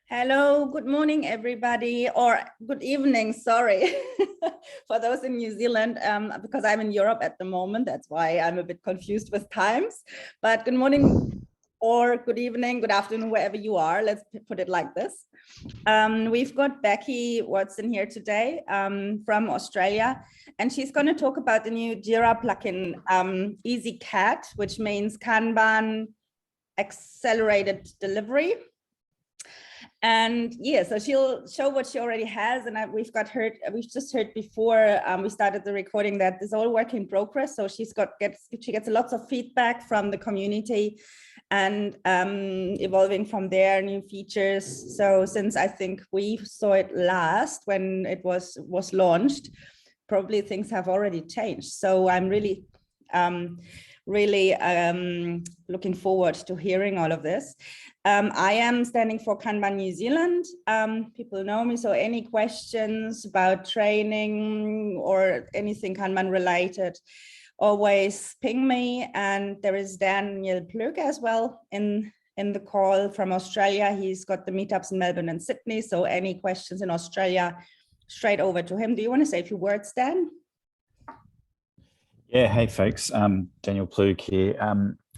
Hello, good morning, everybody, or good evening, sorry, for those in New Zealand, because I'm in Europe at the moment. That's why I'm a bit confused with times. But good morning, or good evening, good afternoon, wherever you are. Let's put it like this. We've got Becci Watson here today from Australia, and she's going to talk about the new Jira plugin, EasyKAD, which means Kanban Accelerated Delivery. And yeah, so she'll show what she already has, and we've just heard before we started the recording that this is all work in progress. So she gets lots of feedback from the community, and evolving from there, new features. So since I think we saw it last when it was launched, probably things have already changed. So I'm really looking forward to hearing all of this. I am standing for Kanban New Zealand. People know me, so any questions about training or anything Kanban related, always ping me. And there is Daniel Plug as well in the call from Australia. He's got the meetups in Melbourne and Sydney, so any questions in Australia, straight over to him. Do you want to say a few words, Dan? Yeah, hey folks, Daniel Plug here.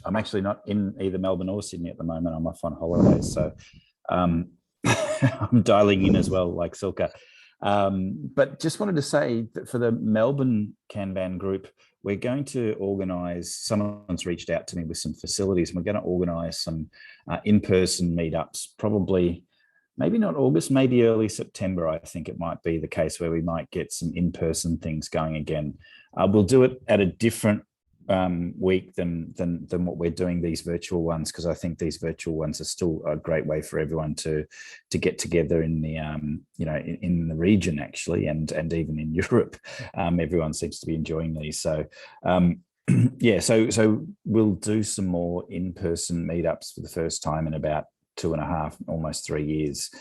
I'm actually not in either Melbourne or Sydney at the moment. I'm off on holidays, so I'm dialing in as well, like Silka. But just wanted to say that for the Melbourne Kanban group, we're going to organise, someone's reached out to me with some facilities, and we're going to organise some in-person meetups, probably maybe not August, maybe early September. I think it might be the case where we might get some in-person things going again. We'll do it at a different week than what we're doing these virtual ones, because I think these virtual ones are still a great way for everyone to get together in the in the region actually, and even in Europe. Everyone seems to be enjoying these. So yeah, so we'll do some more in-person meetups for the first time in about 2.5, almost 3 years,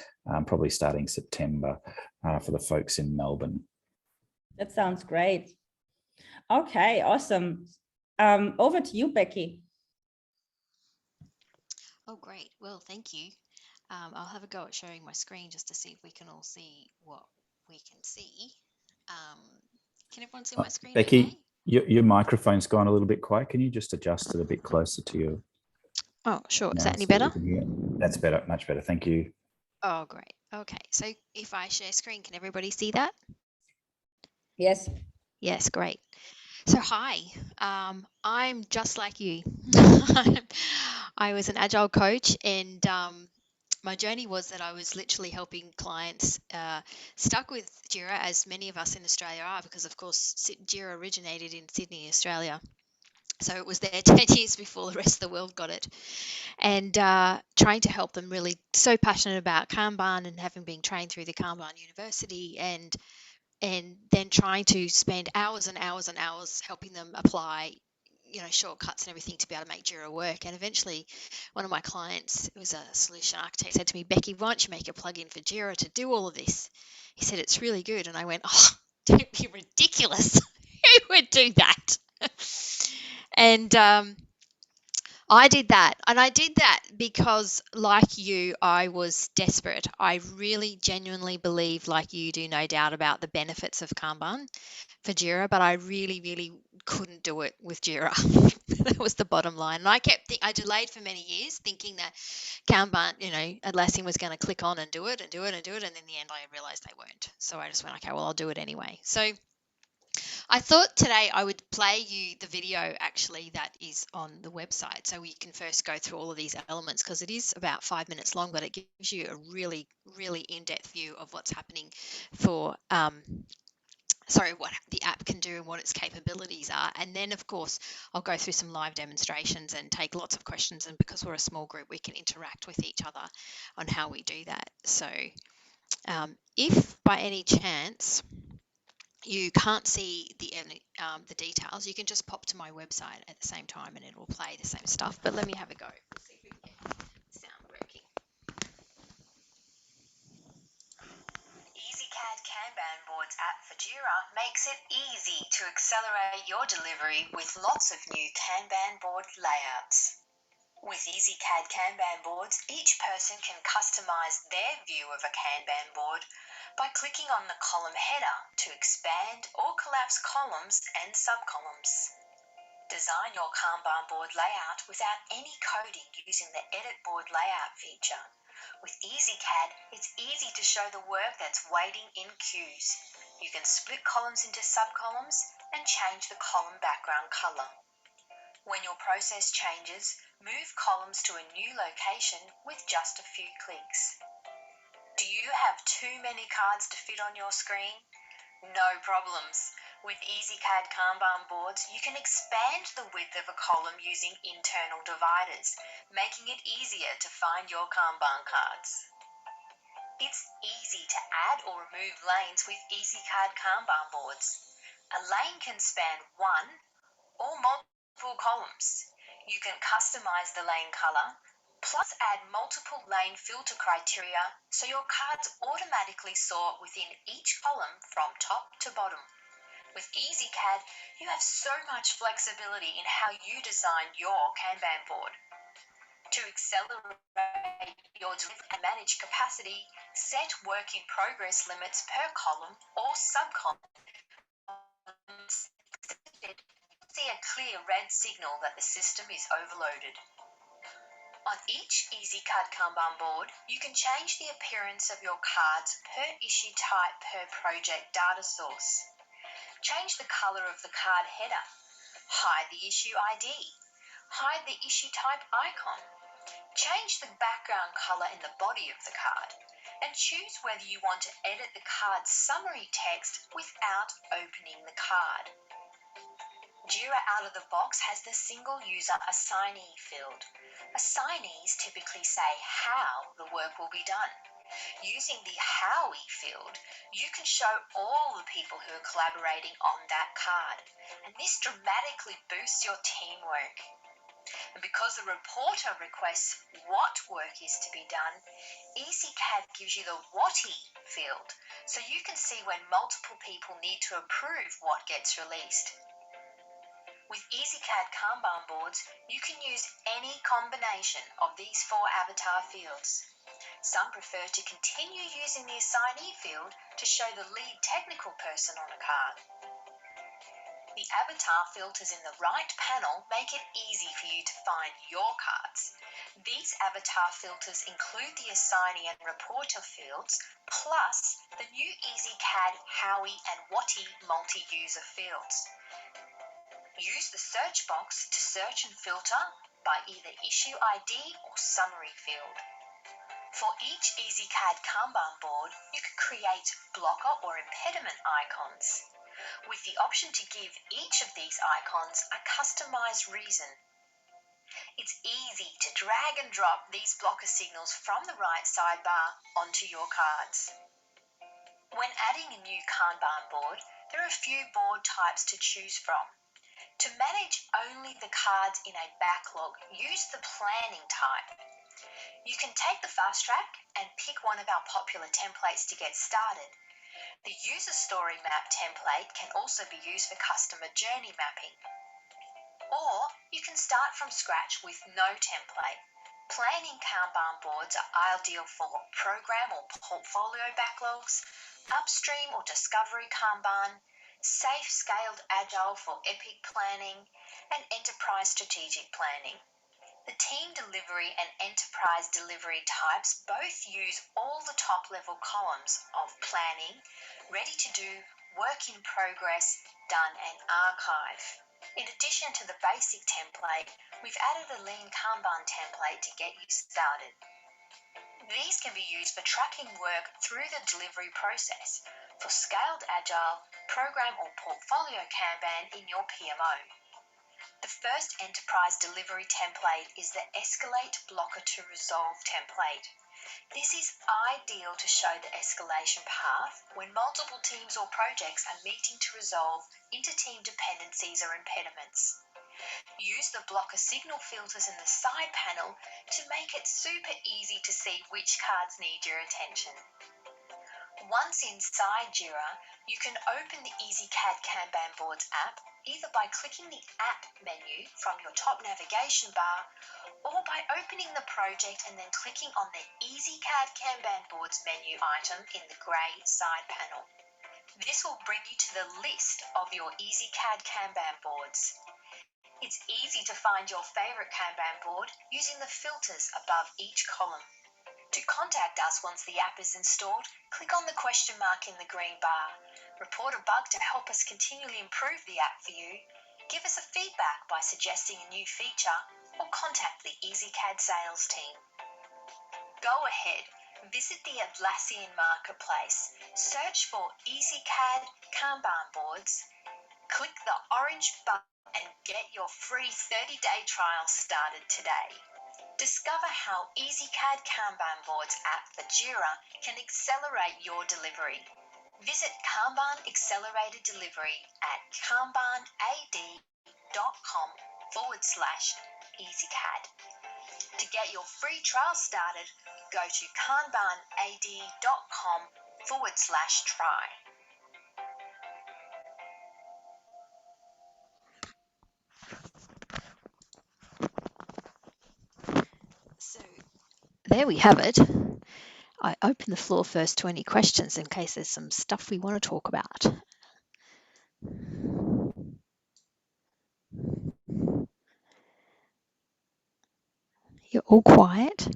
probably starting September for the folks in Melbourne. That sounds great. Okay, awesome. Over to you, Becci. Oh, great. Well, thank you. I'll have a go at sharing my screen just to see if we can all see what we can see. Can everyone see my screen? Becci, okay? your microphone's gone a little bit quiet. Can you just adjust it a bit closer to you? Oh, sure. Is that any better? That's better, much better. Thank you. Oh, great. Okay. So if I share screen, can everybody see that? Yes. Yes, great. So hi, I'm just like you. I was an agile coach, and my journey was that I was literally helping clients stuck with Jira, as many of us in Australia are, because of course Jira originated in Sydney, Australia. So it was there 10 years before the rest of the world got it. And trying to help them, really so passionate about Kanban, and having been trained through the Kanban University, and then trying to spend hours and hours and hours helping them apply, shortcuts and everything to be able to make Jira work. And eventually one of my clients, it was a solution architect, said to me, Becci, why don't you make a plugin for Jira to do all of this? He said, it's really good. And I went, oh, don't be ridiculous. Who would do that? And I did that. And I did that because, like you, I was desperate. I really genuinely believe, like you do, no doubt, about the benefits of Kanban for Jira, but I really, really couldn't do it with Jira. That was the bottom line. And I delayed for many years thinking that Kanban, Atlassian was going to click on and do it and do it and do it. And in the end, I realized they weren't. So I just went, okay, well, I'll do it anyway. So I thought today I would play you the video actually that is on the website, so we can first go through all of these elements, because it is about 5 minutes long, but it gives you a really, really in-depth view of what's happening for what the app can do and what its capabilities are. And then, of course, I'll go through some live demonstrations and take lots of questions, and because we're a small group, we can interact with each other on how we do that. So if by any chance you can't see the details, you can just pop to my website at the same time and it will play the same stuff. But let me have a go. Let's see if we can get the sound working. EasyKAD Kanban Boards app for Jira makes it easy to accelerate your delivery with lots of new Kanban board layouts. With EasyKAD Kanban boards, each person can customize their view of a Kanban board by clicking on the column header to expand or collapse columns and subcolumns. Design your Kanban board layout without any coding using the Edit Board Layout feature. With EasyKAD, it's easy to show the work that's waiting in queues. You can split columns into subcolumns and change the column background color. When your process changes, move columns to a new location with just a few clicks. Do you have too many cards to fit on your screen? No problems. With EasyKAD Kanban boards, you can expand the width of a column using internal dividers, making it easier to find your Kanban cards. It's easy to add or remove lanes with EasyKAD Kanban boards. A lane can span one or multiple columns. You can customize the lane color, plus add multiple lane filter criteria so your cards automatically sort within each column from top to bottom. With EasyKAD, you have so much flexibility in how you design your Kanban board. To accelerate your delivery and manage capacity, set work in progress limits per column or subcolumn. See a clear red signal that the system is overloaded. On each EasyKAD Kanban board, you can change the appearance of your cards per issue type per project data source. Change the color of the card header. Hide the issue ID. Hide the issue type icon. Change the background color in the body of the card. And choose whether you want to edit the card's summary text without opening the card. Jira out of the box has the single user assignee field. Assignees typically say how the work will be done. Using the How we field, you can show all the people who are collaborating on that card, and this dramatically boosts your teamwork. And because the reporter requests what work is to be done, EasyKAD gives you the Whatty field, so you can see when multiple people need to approve what gets released. With EasyKAD Kanban boards, you can use any combination of these 4 avatar fields. Some prefer to continue using the assignee field to show the lead technical person on a card. The avatar filters in the right panel make it easy for you to find your cards. These avatar filters include the assignee and reporter fields, plus the new EasyKAD Howie and Whatty multi-user fields. Use the search box to search and filter by either issue ID or summary field. For each EasyKAD Kanban board, you can create blocker or impediment icons, with the option to give each of these icons a customized reason. It's easy to drag and drop these blocker signals from the right sidebar onto your cards. When adding a new Kanban board, there are a few board types to choose from. To manage only the cards in a backlog, use the planning type. You can take the fast track and pick one of our popular templates to get started. The user story map template can also be used for customer journey mapping. Or you can start from scratch with no template. Planning Kanban boards are ideal for program or portfolio backlogs, upstream or discovery Kanban, safe scaled agile for epic planning, and enterprise strategic planning. The team delivery and enterprise delivery types both use all the top level columns of planning, ready to do, work in progress, done and archive. In addition to the basic template, we've added a Lean Kanban template to get you started. These can be used for tracking work through the delivery process, for scaled agile, program or portfolio Kanban in your PMO. The first enterprise delivery template is the Escalate Blocker to Resolve template. This is ideal to show the escalation path when multiple teams or projects are meeting to resolve inter-team dependencies or impediments. Use the blocker signal filters in the side panel to make it super easy to see which cards need your attention. Once inside Jira, you can open the EasyKAD Kanban Boards app either by clicking the App menu from your top navigation bar or by opening the project and then clicking on the EasyKAD Kanban Boards menu item in the grey side panel. This will bring you to the list of your EasyKAD Kanban boards. It's easy to find your favourite Kanban board using the filters above each column. To contact us once the app is installed, click on the question mark in the green bar. Report a bug to help us continually improve the app for you. Give us a feedback by suggesting a new feature or contact the EasyKAD sales team. Go ahead, visit the Atlassian marketplace, search for EasyKAD Kanban Boards, click the orange button and get your free 30-day trial started today. Discover how EasyKAD Kanban Boards app for Jira can accelerate your delivery. Visit Kanban Accelerated Delivery at kanbanad.com/EasyKAD. To get your free trial started, go to kanbanad.com/try. So there we have it. I open the floor first to any questions in case there's some stuff we want to talk about. You're all quiet.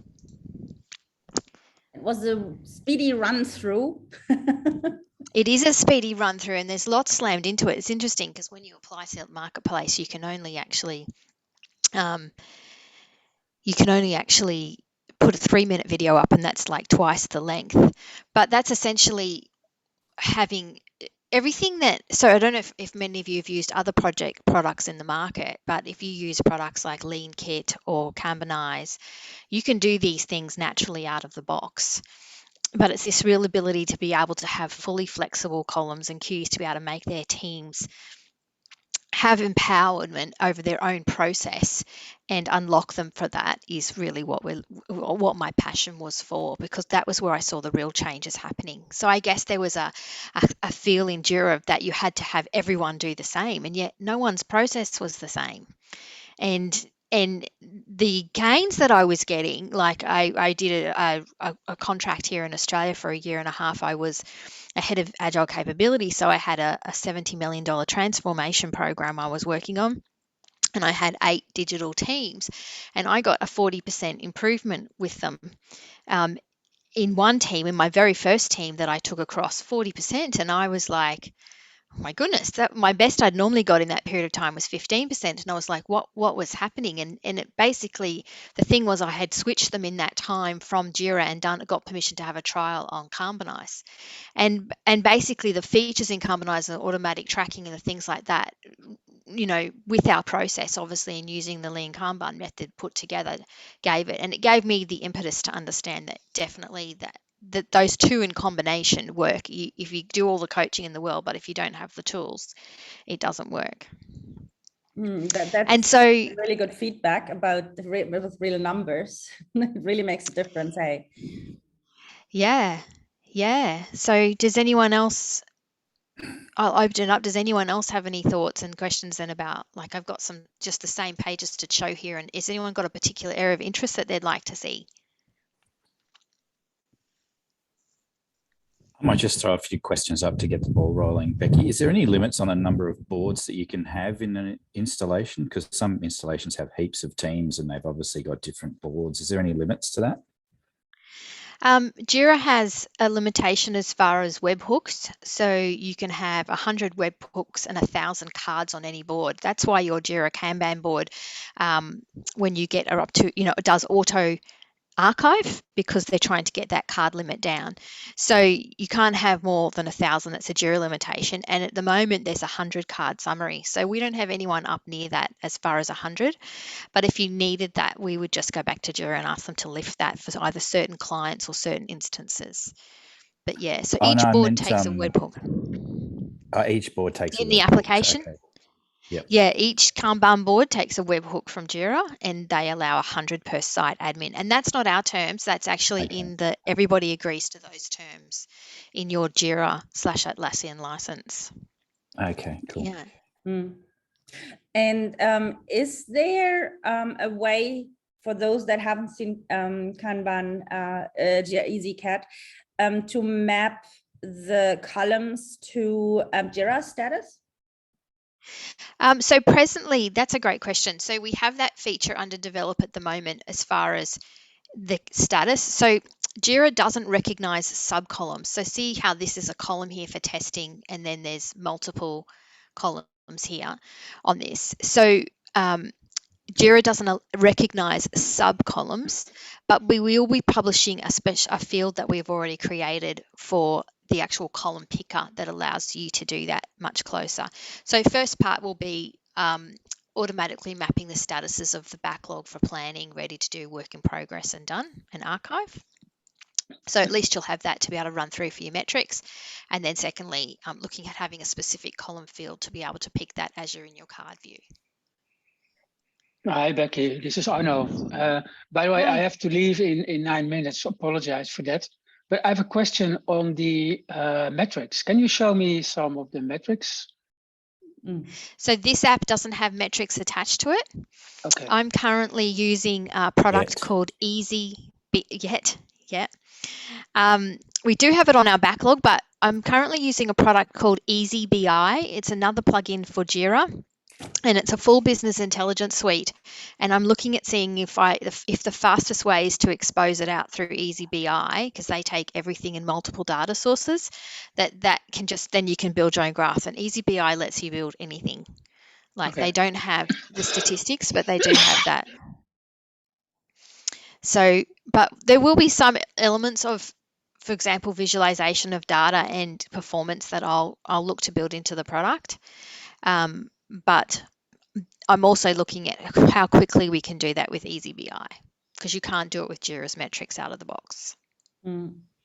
It was a speedy run through. It is a speedy run through and there's lots slammed into it. It's interesting because when you apply to the marketplace, you can only actually put a 3-minute video up and that's like twice the length. But that's essentially having everything that, so I don't know if many of you have used other products in the market, but if you use products like Lean Kit or Kanbanize, you can do these things naturally out of the box. But it's this real ability to be able to have fully flexible columns and queues to be able to make their teams have empowerment over their own process and unlock them for that is really what my passion was for, because that was where I saw the real changes happening. So I guess there was a feel in Jira that you had to have everyone do the same, and yet no one's process was the same. And the gains that I was getting, like I did a contract here in Australia for 1.5 years. I was a head of agile capability, so I had a $70 million transformation program I was working on, and I had 8 digital teams, and I got a 40% improvement with them. In one team, in my very first team that I took across, 40%, and I was like, oh my goodness, that my best I'd normally got in that period of time was 15%. And I was like, what was happening? And it basically, the thing was I had switched them in that time from Jira and got permission to have a trial on Kanbanize. And basically the features in Kanbanize and automatic tracking and the things like that, with our process, obviously, and using the Lean Kanban method put together, gave it. And it gave me the impetus to understand that definitely that those two in combination work. If you do all the coaching in the world, but if you don't have the tools, it doesn't work. That's and so really good feedback about with real numbers. It really makes a difference, hey? Yeah. So does anyone else, I'll open it up, does anyone else have any thoughts and questions then about, like, I've got some just the same pages to show here, and has anyone got a particular area of interest that they'd like to see? I might just throw a few questions up to get the ball rolling. Becci, is there any limits on a number of boards that you can have in an installation? Because some installations have heaps of teams and they've obviously got different boards. Is there any limits to that? Jira has a limitation as far as webhooks. So you can have 100 webhooks and 1,000 cards on any board. That's why your Jira Kanban board, when you get up to, it does auto archive, because they're trying to get that card limit down. So you can't have more than 1,000. That's a Jira limitation. And at the moment there's 100 card summary. So we don't have anyone up near that as far as 100. But if you needed that, we would just go back to Jira and ask them to lift that for either certain clients or certain instances. But yeah, so each board takes a webhook. Each board takes in a the webhook. application. Okay. Yep. Yeah, each Kanban board takes a webhook from Jira, and they allow 100 per site admin. And that's not our terms. That's actually Okay. in the, everybody agrees to those terms in your Jira/Atlassian license. Okay, cool. Yeah. Mm. And is there a way for those that haven't seen Kanban, EasyKAD, to map the columns to Jira status? So presently, that's a great question. So we have that feature under develop at the moment as far as the status. So Jira doesn't recognize sub-columns. So see how this is a column here for testing, and then there's multiple columns here on this. So Jira doesn't recognize sub-columns, but we will be publishing a field that we've already created for the actual column picker that allows you to do that much closer. So first part will be automatically mapping the statuses of the backlog for planning, ready to do, work in progress and done, and archive. So at least you'll have that to be able to run through for your metrics. And then secondly, looking at having a specific column field to be able to pick that as you're in your card view. Hi, Becky. This is Arno. By the way, I have to leave in 9 minutes. Apologize for that. But I have a question on the metrics. Can you show me some of the metrics? So this app doesn't have metrics attached to it. Okay. I'm currently using a product called EasyKAD. We do have it on our backlog, but I'm currently using a product called EasyBI. It's another plugin for Jira, and it's a full business intelligence suite. And I'm looking at seeing if the fastest way is to expose it out through EasyBI, because they take everything in multiple data sources. That can just, then you can build your own graph. And EasyBI lets you build anything. Like they don't have the statistics, but they do have that. So, but there will be some elements of, for example, visualization of data and performance that I'll look to build into the product. But I'm also looking at how quickly we can do that with EasyBI, because you can't do it with Jira's metrics out of the box.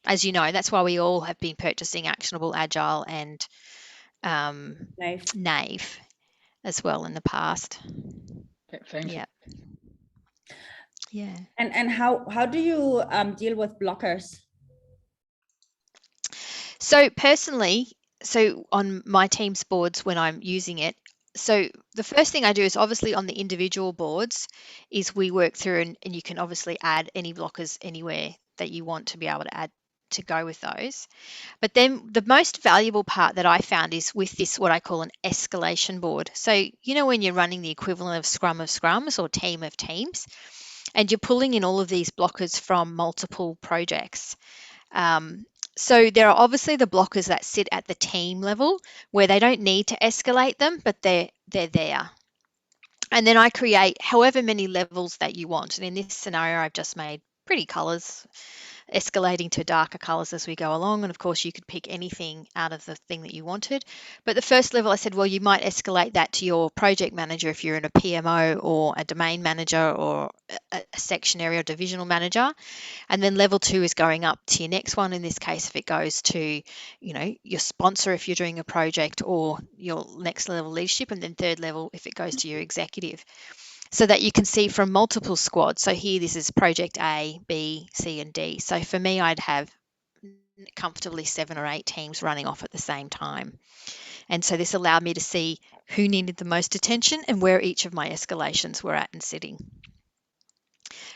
As you know, that's why we all have been purchasing Actionable, Agile, and Nave as well in the past. Okay, thank you. Yeah. And how do you deal with blockers? So personally, on my team's boards when I'm using it, so the first thing I do is obviously on the individual boards is we work through, and you can obviously add any blockers anywhere that you want to be able to add to go with those. But then the most valuable part that I found is with this, what I call an escalation board. So, you know, when you're running the equivalent of scrums or team of teams, and you're pulling in all of these blockers from multiple projects. So there are obviously the blockers that sit at the team level where they don't need to escalate them, but they're there. And then I create however many levels that you want. And in this scenario, I've just made pretty colors, escalating to darker colors as we go along. And of course, you could pick anything out of the thing that you wanted. But the first level, I said, well, you might escalate that to your project manager if you're in a PMO or a domain manager or a section area or divisional manager. And then level 2 is going up to your next one. In this case, if it goes to, you know, your sponsor if you're doing a project, or your next level leadership. And then third level if it goes to your executive, so that you can see from multiple squads. So here, this is project A, B, C, and D. So for me, I'd have comfortably 7 or 8 teams running off at the same time. And so this allowed me to see who needed the most attention and where each of my escalations were at and sitting.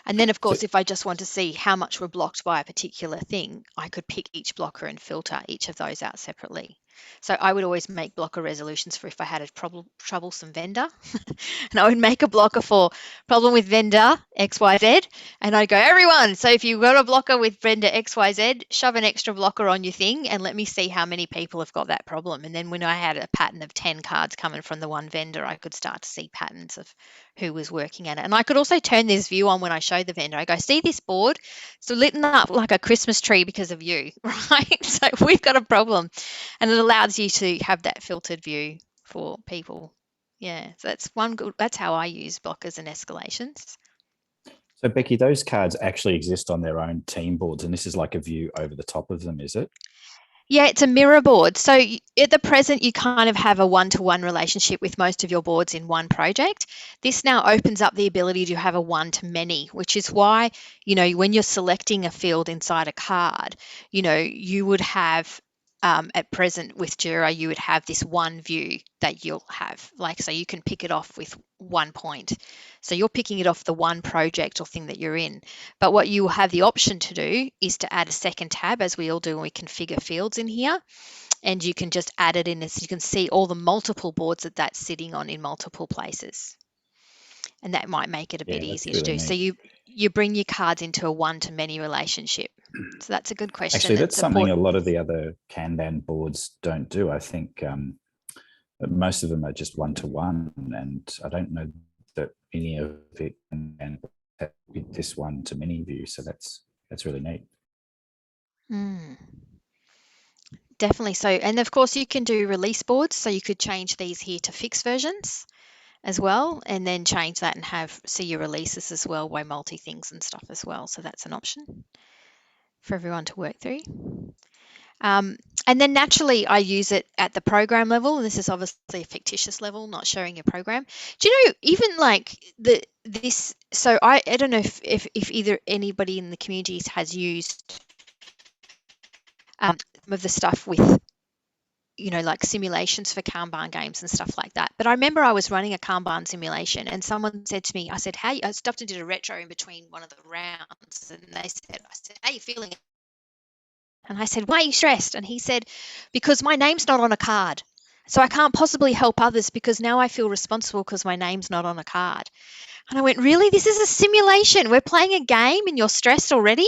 And then, of course, if I just want to see how much were blocked by a particular thing, I could pick each blocker and filter each of those out separately. So I would always make blocker resolutions for if I had a troublesome vendor. And I would make a blocker for problem with vendor XYZ. And I'd go, everyone, so if you've got a blocker with vendor XYZ, shove an extra blocker on your thing and let me see how many people have got that problem. And then when I had a pattern of 10 cards coming from the one vendor, I could start to see patterns of who was working at it. And I could also turn this view on when I show the vendor. I go, see this board? So lit up like a Christmas tree because of you, right? So we've got a problem. And it allows you to have that filtered view for people. Yeah, so that's how I use blockers and escalations. So Becky, those cards actually exist on their own team boards, and this is like a view over the top of them, is it? Yeah, it's a mirror board. So at the present, you kind of have a one-to-one relationship with most of your boards in one project. This now opens up the ability to have a one-to-many, which is why, when you're selecting a field inside a card, you would have, at present with Jira, you would have this one view that you'll have. So you can pick it off with one point. So you're picking it off the one project or thing that you're in. But what you will have the option to do is to add a second tab, as we all do when we configure fields in here. And you can just add it in, as you can see all the multiple boards that that's sitting on in multiple places. And that might make it a bit easier to do. So you bring your cards into a one-to-many relationship. So that's a good question. Actually, that's something a lot of the other Kanban boards don't do. I think most of them are just one-to-one, and I don't know that any of it can have this one-to-many view. So that's really neat. Definitely. So, and of course you can do release boards. So you could change these here to fixed versions as well, and then change that and see your releases as well by multi-things and stuff as well. So that's an option for everyone to work through. And then naturally I use it at the program level, and this is obviously a fictitious level, not showing your program. Do you know, even like this, so I don't know if either anybody in the communities has used some of the stuff with, like simulations for Kanban games and stuff like that. But I remember I was running a Kanban simulation, and someone said to me, I said, I stopped and did a retro in between one of the rounds, and I said, how are you feeling? And I said, why are you stressed? And he said, because my name's not on a card. So I can't possibly help others because now I feel responsible because my name's not on a card. And I went, really? This is a simulation. We're playing a game and you're stressed already?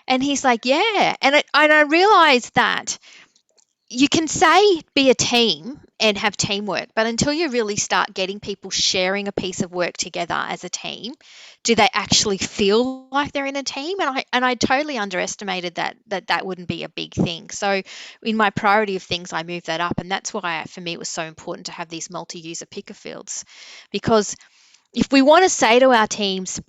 And he's like, yeah. And I realized that you can say be a team and have teamwork, but until you really start getting people sharing a piece of work together as a team, do they actually feel like they're in a team? And I totally underestimated that wouldn't be a big thing. So in my priority of things, I moved that up, and that's why for me it was so important to have these multi-user picker fields, because if we want to say to our teams,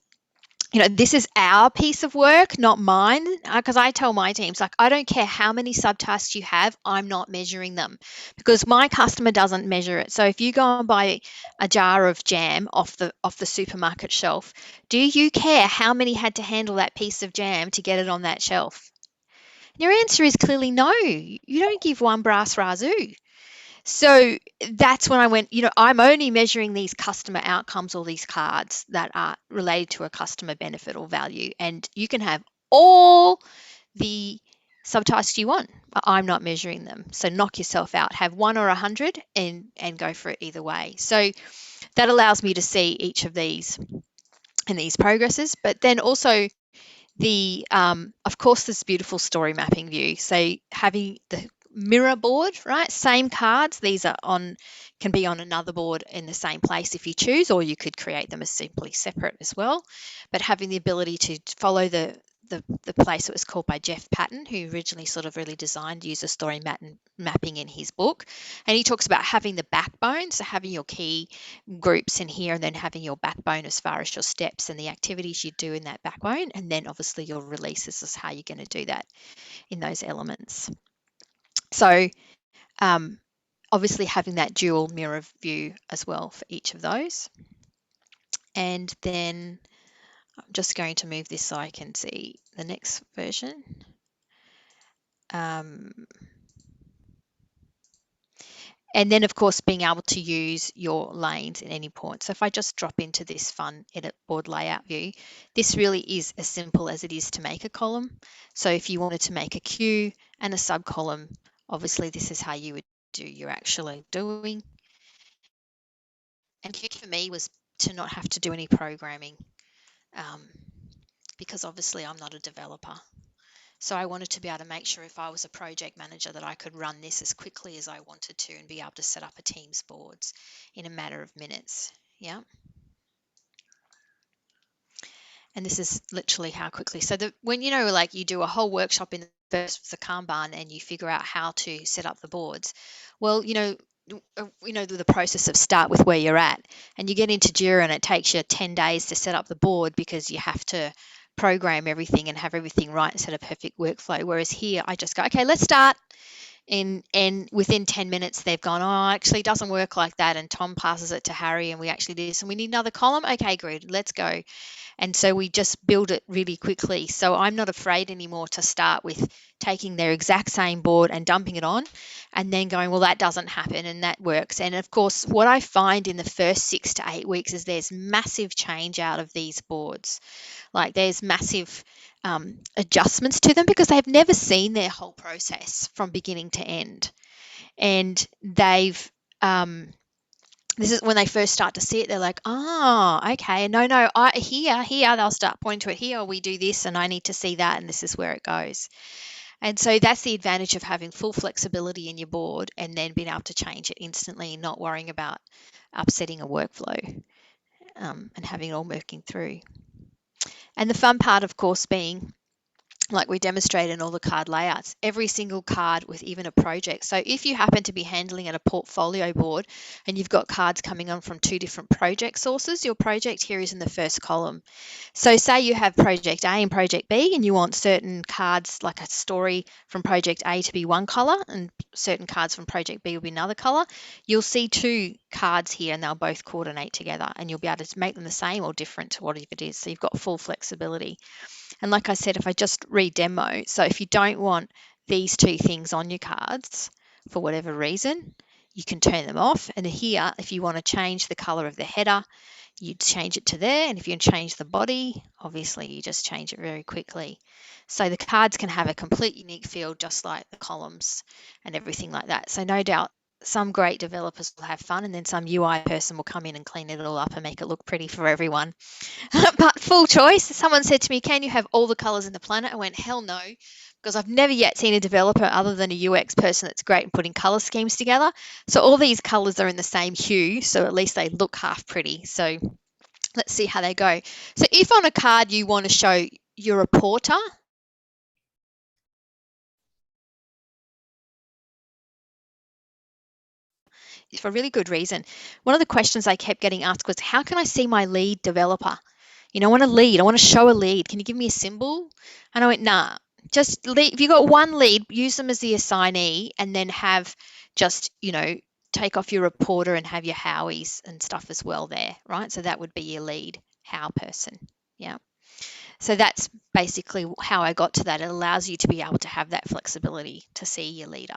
this is our piece of work, not mine, because I tell my teams, like, I don't care how many subtasks you have, I'm not measuring them because my customer doesn't measure it. So if you go and buy a jar of jam off the supermarket shelf, do you care how many had to handle that piece of jam to get it on that shelf? And your answer is clearly no. You don't give one brass razoo. So that's when I went, I'm only measuring these customer outcomes or these cards that are related to a customer benefit or value. And you can have all the subtasks you want, but I'm not measuring them. So knock yourself out, have 1 or 100 and go for it either way. So that allows me to see each of these and these progresses, but then also the, of course, this beautiful story mapping view. So having the mirror board, right? Same cards. These can be on another board in the same place if you choose, or you could create them as simply separate as well. But having the ability to follow the place that was called by Jeff Patton, who originally sort of really designed user story mapping in his book. And he talks about having the backbone, so having your key groups in here and then having your backbone as far as your steps and the activities you do in that backbone. And then obviously your releases is how you're going to do that in those elements. So obviously having that dual mirror view as well for each of those. And then I'm just going to move this so I can see the next version. And then, of course, being able to use your lanes at any point. So if I just drop into this fun edit board layout view, this really is as simple as it is to make a column. So if you wanted to make a queue and a subcolumn, obviously this is how you would do you're actually doing. And queue for me was to not have to do any programming because obviously I'm not a developer. So I wanted to be able to make sure if I was a project manager that I could run this as quickly as I wanted to and be able to set up a team's boards in a matter of minutes. Yeah. And this is literally how quickly. So when like you do a whole workshop in the Kanban and you figure out how to set up the boards, well, the process of start with where you're at, and you get into Jira and it takes you 10 days to set up the board because you have to program everything and have everything right and set a perfect workflow. Whereas here I just go, okay, let's start. and within 10 minutes they've gone, oh, actually it doesn't work like that, and Tom passes it to Harry and we actually do this and we need another column. Okay, good, let's go. And so we just build it really quickly. So I'm not afraid anymore to start with taking their exact same board and dumping it on and then going, well, that doesn't happen and that works. And of course, what I find in the first 6 to 8 weeks is there's massive change out of these boards. Like there's massive adjustments to them because they've never seen their whole process from beginning to end. And they've this is when they first start to see it, they're like, oh, okay, no, here, they'll start pointing to it, here, we do this and I need to see that and this is where it goes. And so that's the advantage of having full flexibility in your board and then being able to change it instantly, not worrying about upsetting a workflow and having it all working through. And the fun part, of course, being like we demonstrated in all the card layouts, every single card with even a project. So if you happen to be handling at a portfolio board and you've got cards coming on from 2 different project sources, your project here is in the first column. So say you have project A and project B and you want certain cards like a story from project A to be one color and certain cards from project B will be another color. You'll see 2 cards here and they'll both coordinate together and you'll be able to make them the same or different to whatever it is. So you've got full flexibility. And like I said, if I just re-demo, so if you don't want these 2 things on your cards for whatever reason, you can turn them off. And here, if you want to change the color of the header, you change it to there. And if you change the body, obviously you just change it very quickly. So the cards can have a complete unique feel, just like the columns and everything like that. So no doubt some great developers will have fun and then some UI person will come in and clean it all up and make it look pretty for everyone. But full choice. Someone said to me, can you have all the colors in the planet? I went, hell no, because I've never yet seen a developer other than a UX person that's great in putting color schemes together. So all these colors are in the same hue, so at least they look half pretty. So let's see how they go. So if on a card you want to show your reporter, for a really good reason. One of the questions I kept getting asked was, how can I see my lead developer? You know, I want a lead. I want to show a lead. Can you give me a symbol? And I went, nah, just lead. If you've got one lead, use them as the assignee and then have just, you know, take off your reporter and have your howies and stuff as well there, right? So that would be your lead how person. Yeah. So that's basically how I got to that. It allows you to be able to have that flexibility to see your leader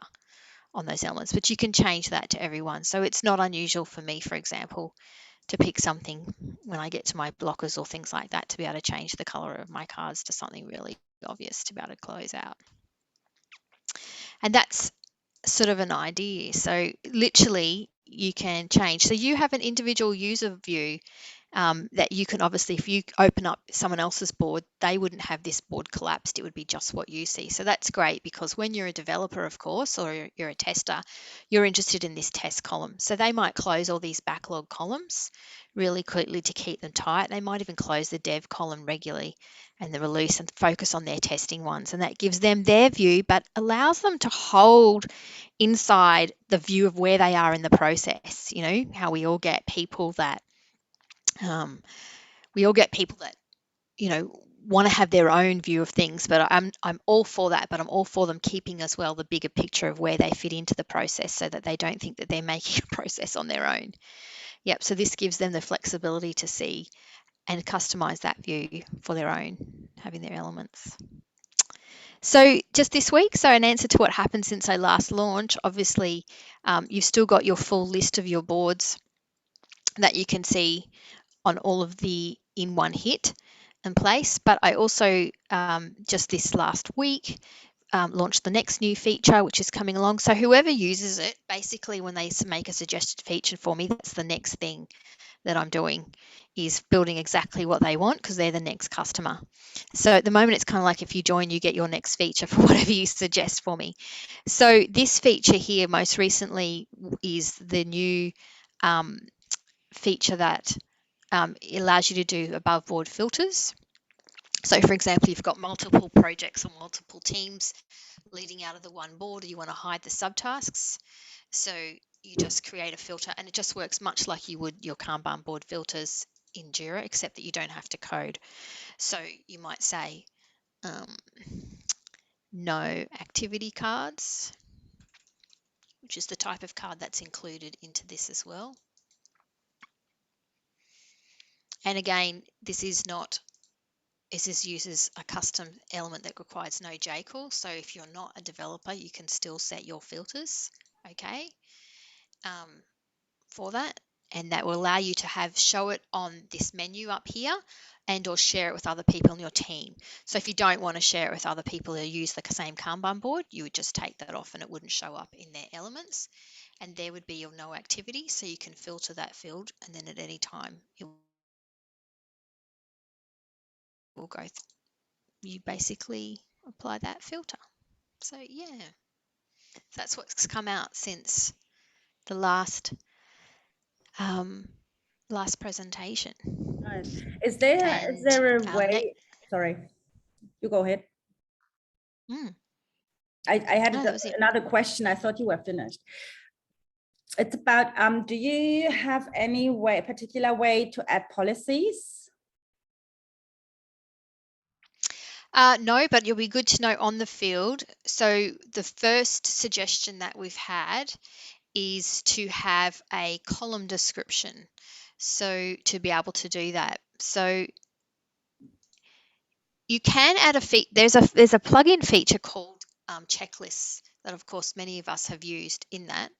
on those elements, but you can change that to everyone. So it's not unusual for me, for example, to pick something when I get to my blockers or things like that to be able to change the color of my cards to something really obvious to be able to close out. And that's sort of an idea. So literally you can change. So you have an individual user view that you can obviously, if you open up someone else's board, they wouldn't have this board collapsed. It would be just what you see. So that's great because when you're a developer, of course, or you're a tester, you're interested in this test column. So they might close all these backlog columns really quickly to keep them tight. They might even close the dev column regularly and the release and focus on their testing ones. And that gives them their view, but allows them to hold inside the view of where they are in the process. You know, how we all get people that you know, want to have their own view of things, but I'm all for that, but I'm all for them keeping as well the bigger picture of where they fit into the process so that they don't think that they're making a process on their own. Yep, so this gives them the flexibility to see and customize that view for their own, having their elements. So just this week, so an answer to what happened since I last launched, obviously you've still got your full list of your boards that you can see on all of the in one hit in place. But I also just this last week launched the next new feature, which is coming along. So whoever uses it, basically when they make a suggested feature for me, that's the next thing that I'm doing, is building exactly what they want because they're the next customer. So at the moment, it's kind of like if you join, you get your next feature for whatever you suggest for me. So this feature here most recently is the new feature that it allows you to do above board filters. So for example, you've got multiple projects or multiple teams leading out of the one board, you want to hide the subtasks. So you just create a filter and it just works much like you would your Kanban board filters in Jira, except that you don't have to code. So you might say no activity cards. which is the type of card that's included into this as well. And again, this uses a custom element that requires no JCall. So if you're not a developer, you can still set your filters, okay, for that. And that will allow you to show it on this menu up here and or share it with other people on your team. So if you don't want to share it with other people who use the same Kanban board, you would just take that off and it wouldn't show up in their elements. And there would be your no activity. So you can filter that field, and then at any time it will go. You basically apply that filter. So yeah, that's what's come out since the last presentation. Right. Is there a way? Sorry, you go ahead. I had another question. I thought you were finished. It's about do you have any particular way to add policies? No, but you'll be good to know on the field. So the first suggestion that we've had is to have a column description. So to be able to do that. So you can add there's a plugin feature called checklists that of course many of us have used in that.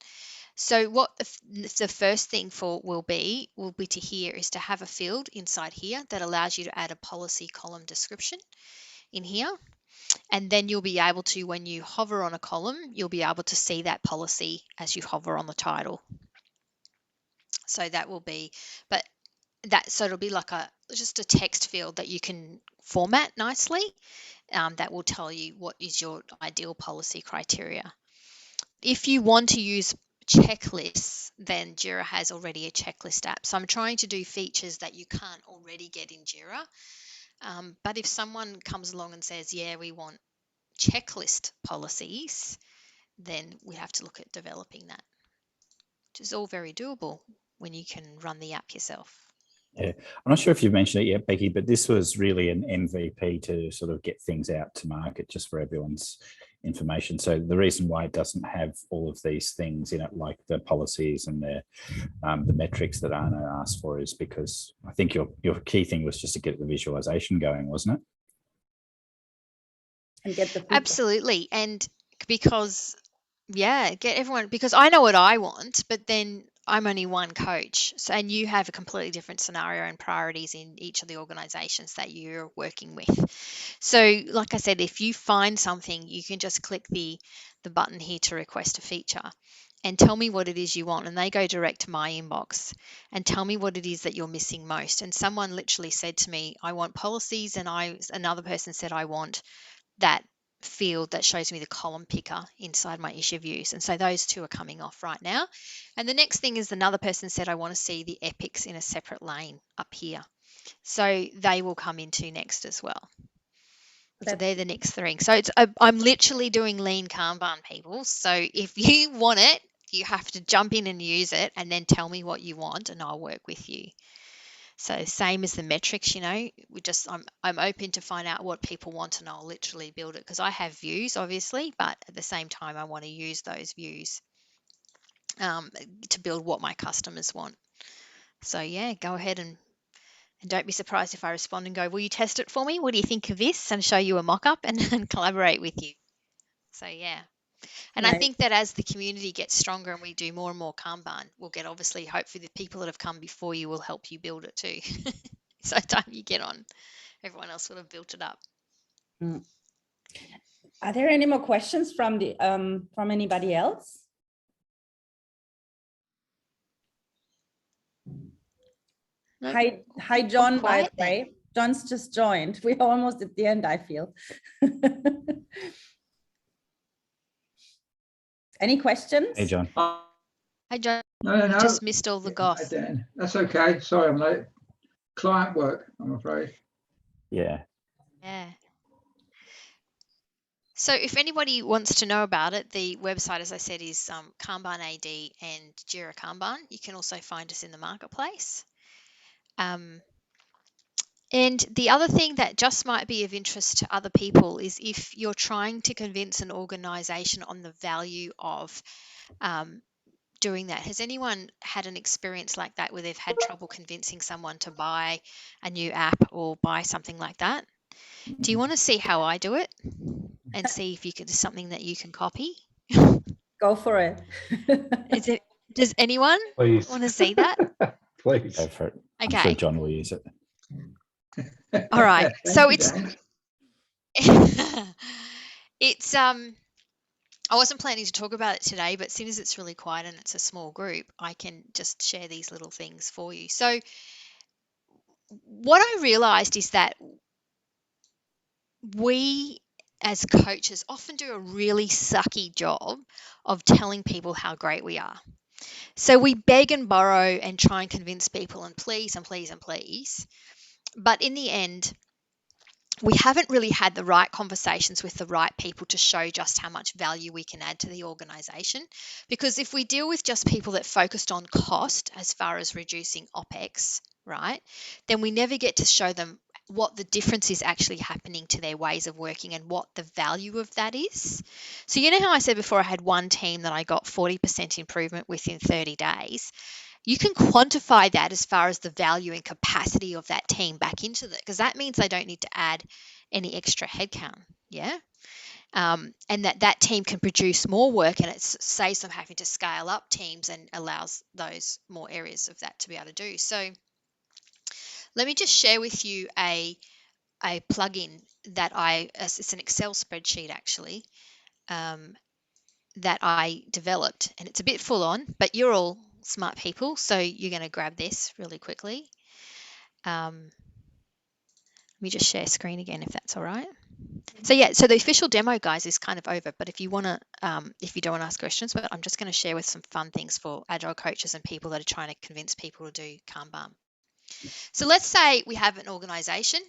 So what the first thing will be is to have a field inside here that allows you to add a policy column description in here. And then you'll be able to, when you hover on a column, you'll be able to see that policy as you hover on the title. So that will be, so it'll be like just a text field that you can format nicely. That will tell you what is your ideal policy criteria. If you want to use checklists, then Jira has already a checklist app. So I'm trying to do features that you can't already get in Jira. But if someone comes along and says, yeah, we want checklist policies, then we have to look at developing that, which is all very doable when you can run the app yourself. Yeah, I'm not sure if you've mentioned it yet, Becky, but this was really an MVP to sort of get things out to market just for everyone's information. So the reason why it doesn't have all of these things in it, like the policies and the metrics that Arno asked for, is because I think your key thing was just to get the visualization going, wasn't it? And get the absolutely. And because get everyone, because I know what I want, but then I'm only one coach. So, and you have a completely different scenario and priorities in each of the organizations that you're working with. So like I said, if you find something, you can just click the button here to request a feature and tell me what it is you want. And they go direct to my inbox and tell me what it is that you're missing most. And someone literally said to me, I want policies. And another person said, I want that field that shows me the column picker inside my issue views. And so those two are coming off right now. And the next thing is another person said, I want to see the epics in a separate lane up here. So they will come into next as well. So they're the next thing. So I'm literally doing Lean Kanban, people. So if you want it, you have to jump in and use it and then tell me what you want and I'll work with you. So same as the metrics, I'm open to find out what people want and I'll literally build it, because I have views obviously, but at the same time I want to use those views to build what my customers want. So yeah, go ahead and don't be surprised if I respond and go, will you test it for me? What do you think of this? And show you a mock-up and collaborate with you. So yeah. And nice. I think that as the community gets stronger and we do more and more Kanban, we'll get, obviously, hopefully the people that have come before you will help you build it too. So time you get on, everyone else would have built it up. Are there any more questions from anybody else? No. Hi, John, by the way. John's just joined. We're almost at the end, I feel. Any questions? Hey, John. Hi, John. No. Just missed all the goss. Hi, Dan. That's okay. Sorry, I'm late. Client work, I'm afraid. Yeah. So if anybody wants to know about it, the website, as I said, is Kanban AD and Jira Kanban. You can also find us in the marketplace. And the other thing that just might be of interest to other people is if you're trying to convince an organization on the value of doing that. Has anyone had an experience like that where they've had trouble convincing someone to buy a new app or buy something like that? Do you want to see how I do it and see if you can do something that you can copy? Go for it. Does anyone Please. want to see that? Please. Go for it. Okay. I'm sure John will use it. All right. Thank So you, it's James. it's I wasn't planning to talk about it today, but seeing as it's really quiet and it's a small group, I can just share these little things for you. So what I realized is that we as coaches often do a really sucky job of telling people how great we are. So we beg and borrow and try and convince people and please and please and please. But in the end, we haven't really had the right conversations with the right people to show just how much value we can add to the organization. Because if we deal with just people that focused on cost as far as reducing OPEX, right, then we never get to show them what the difference is actually happening to their ways of working and what the value of that is. So you know how I said before I had one team that I got 40% improvement within 30 days? You can quantify that as far as the value and capacity of that team back into it, because that means they don't need to add any extra headcount, yeah? And that team can produce more work, and it saves them having to scale up teams and allows those more areas of that to be able to do. So let me just share with you a plugin that it's an Excel spreadsheet actually, that I developed, and it's a bit full on, but you're all smart people, so you're going to grab this really quickly. Let me just share screen again if that's all right. So yeah, so the official demo, guys, is kind of over, but if you want to, if you don't want to ask questions, but I'm just going to share with some fun things for agile coaches and people that are trying to convince people to do Kanban. So let's say we have an organization,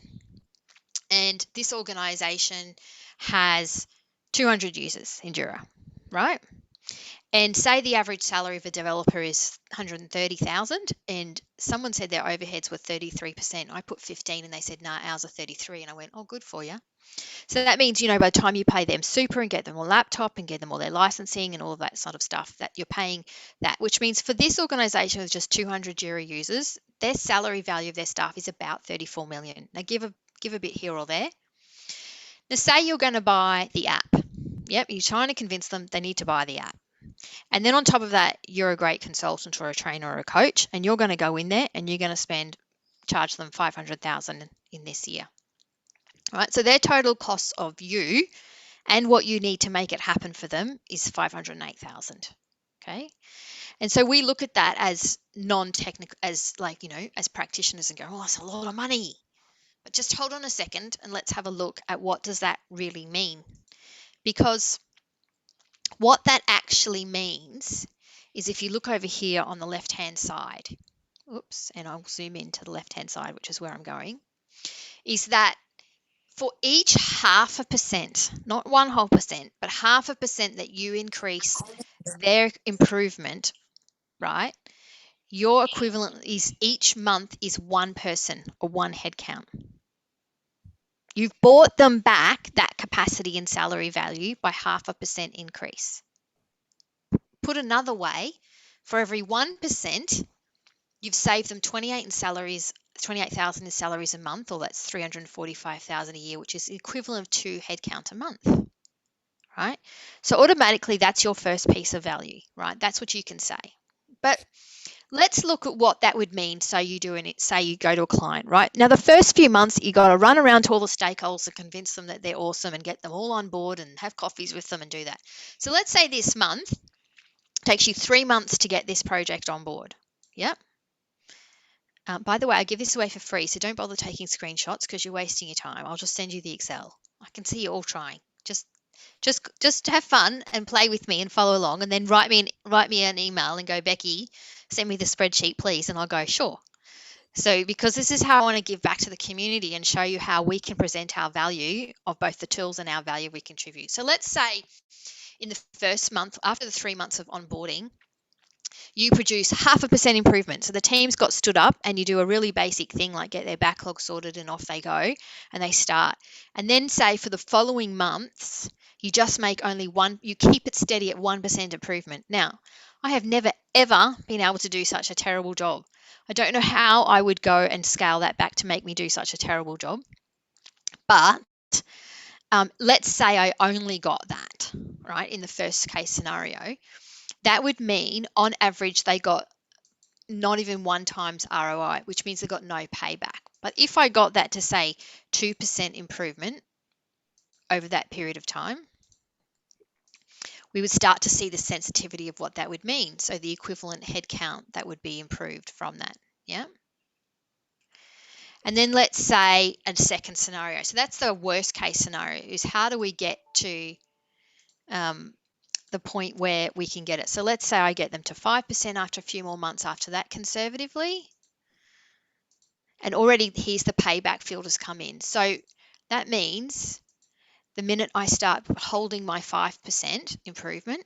and this organization has 200 users in Jira, right? And say the average salary of a developer is 130,000, and someone said their overheads were 33%. I put 15 and they said, nah, ours are 33. And I went, oh, good for you. So that means, you know, by the time you pay them super and get them a laptop and get them all their licensing and all of that sort of stuff, that you're paying that, which means for this organization with just 200 Jira users, their salary value of their staff is about 34 million. Now give a bit here or there. Now say you're going to buy the app. Yep, you're trying to convince them they need to buy the app. And then on top of that, you're a great consultant or a trainer or a coach, and you're going to go in there and you're going to charge them 500,000 in this year. All right, so their total costs of you and what you need to make it happen for them is 508,000. Okay, and so we look at that as non-technical, as like, you know, as practitioners, and go, oh, that's a lot of money. But just hold on a second and let's have a look at what does that really mean, because what that actually means is if you look over here on the left-hand side, oops, and I'll zoom in to the left-hand side, which is where I'm going, is that for each 0.5%, not 1% but 0.5% that you increase their improvement, right, your equivalent is each month is one person or one headcount. You've bought them back that capacity and salary value by 0.5% increase. Put another way, for every 1%, you've saved them 28,000 in salaries a month, or that's 345,000 a year, which is the equivalent of 2 headcount a month, right? So automatically that's your first piece of value, right? That's what you can say. But let's look at what that would mean. So you do it, say you go to a client, right? Now the first few months you got to run around to all the stakeholders and convince them that they're awesome and get them all on board and have coffees with them and do that. So let's say this month takes you 3 months to get this project on board. Yep. By the way, I give this away for free, so don't bother taking screenshots because you're wasting your time. I'll just send you the Excel. I can see you all trying. Just have fun and play with me and follow along, and then write me an email and go, Becci, send me the spreadsheet, please, and I'll go, sure. So because this is how I want to give back to the community and show you how we can present our value of both the tools and our value we contribute. So let's say in the first month, after the 3 months of onboarding, you produce 0.5% improvement. So the team's got stood up and you do a really basic thing like get their backlog sorted and off they go and they start. And then say for the following months, you just make only you keep it steady at 1% improvement. Now, I have never, ever been able to do such a terrible job. I don't know how I would go and scale that back to make me do such a terrible job. But let's say I only got that, right, in the first case scenario. That would mean on average they got not even 1 times ROI, which means they got no payback. But if I got that to say 2% improvement over that period of time, we would start to see the sensitivity of what that would mean. So the equivalent headcount that would be improved from that. Yeah. And then let's say a second scenario. So that's the worst case scenario, is how do we get to the point where we can get it. So let's say I get them to 5% after a few more months after that conservatively. And already here's the payback field has come in. So that means the minute I start holding my 5% improvement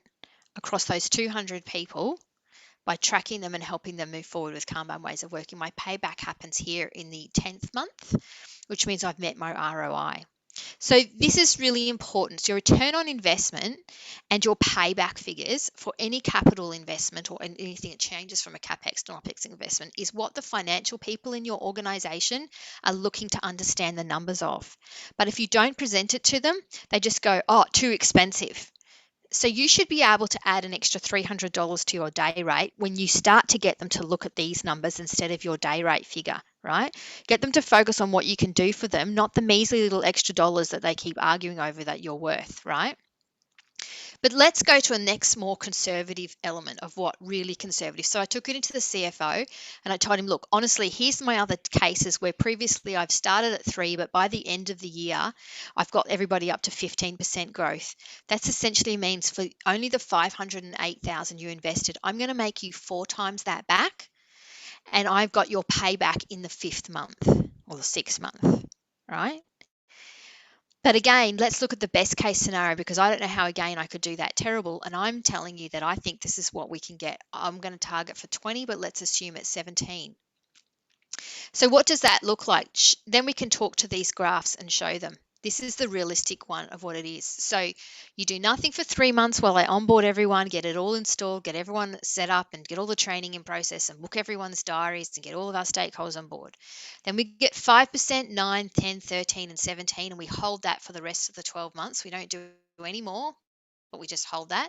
across those 200 people by tracking them and helping them move forward with Kanban ways of working, my payback happens here in the 10th month, which means I've met my ROI. So this is really important. So your return on investment and your payback figures for any capital investment or anything that changes from a CapEx to OpEx investment is what the financial people in your organization are looking to understand the numbers of. But if you don't present it to them, they just go, oh, too expensive. So you should be able to add an extra $300 to your day rate when you start to get them to look at these numbers instead of your day rate figure, right? Get them to focus on what you can do for them, not the measly little extra dollars that they keep arguing over that you're worth, right? But let's go to a next more conservative element of what really conservative. So I took it into the CFO and I told him, look, honestly, here's my other cases where previously I've started at 3, but by the end of the year, I've got everybody up to 15% growth. That essentially means for only the $508,000 you invested, I'm going to make you 4 times that back. And I've got your payback in the 5th month or the 6th month, right? But again, let's look at the best case scenario, because I don't know how, again, I could do that terrible. And I'm telling you that I think this is what we can get. I'm going to target for 20, but let's assume it's 17. So what does that look like? Then we can talk to these graphs and show them. This is the realistic one of what it is. So you do nothing for 3 months while I onboard everyone, get it all installed, get everyone set up and get all the training in process and book everyone's diaries and get all of our stakeholders on board. Then we get 5%, 9, 10, 13 and 17, and we hold that for the rest of the 12 months. We don't do any more, but we just hold that.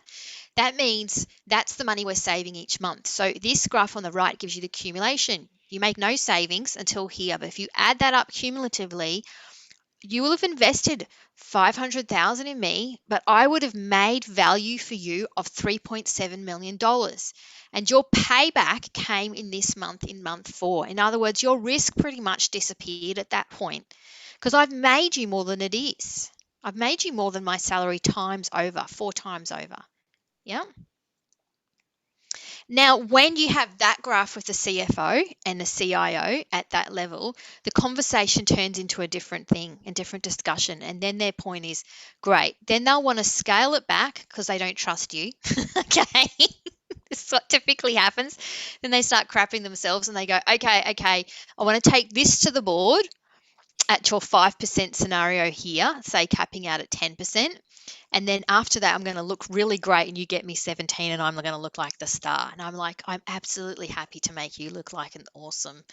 That means that's the money we're saving each month. So this graph on the right gives you the accumulation. You make no savings until here, but if you add that up cumulatively, you will have invested $500,000 in me, but I would have made value for you of $3.7 million. And your payback came in this month, in month 4. In other words, your risk pretty much disappeared at that point because I've made you more than it is. I've made you more than my salary times over, 4 times over. Yeah. Now, when you have that graph with the CFO and the CIO at that level, the conversation turns into a different thing, a different discussion. And then their point is, great. Then they'll want to scale it back because they don't trust you. Okay. This is what typically happens. Then they start crapping themselves and they go, okay, I want to take this to the board at your 5% scenario here, say capping out at 10%. And then after that, I'm going to look really great and you get me 17 and I'm going to look like the star. And I'm like, I'm absolutely happy to make you look like an awesome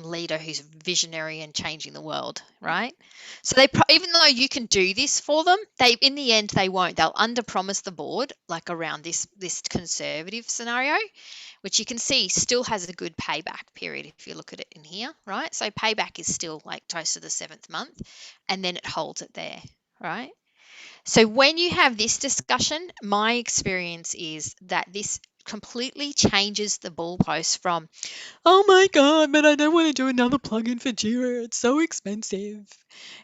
leader who's visionary and changing the world, right? So they, even though you can do this for them, in the end, they won't. They'll underpromise the board, like around this conservative scenario, which you can see still has a good payback period if you look at it in here, right? So payback is still like close to the 7th month and then it holds it there, right? So when you have this discussion, my experience is that this completely changes the goalpost from, oh my God, but I don't want to do another plugin for Jira. It's so expensive.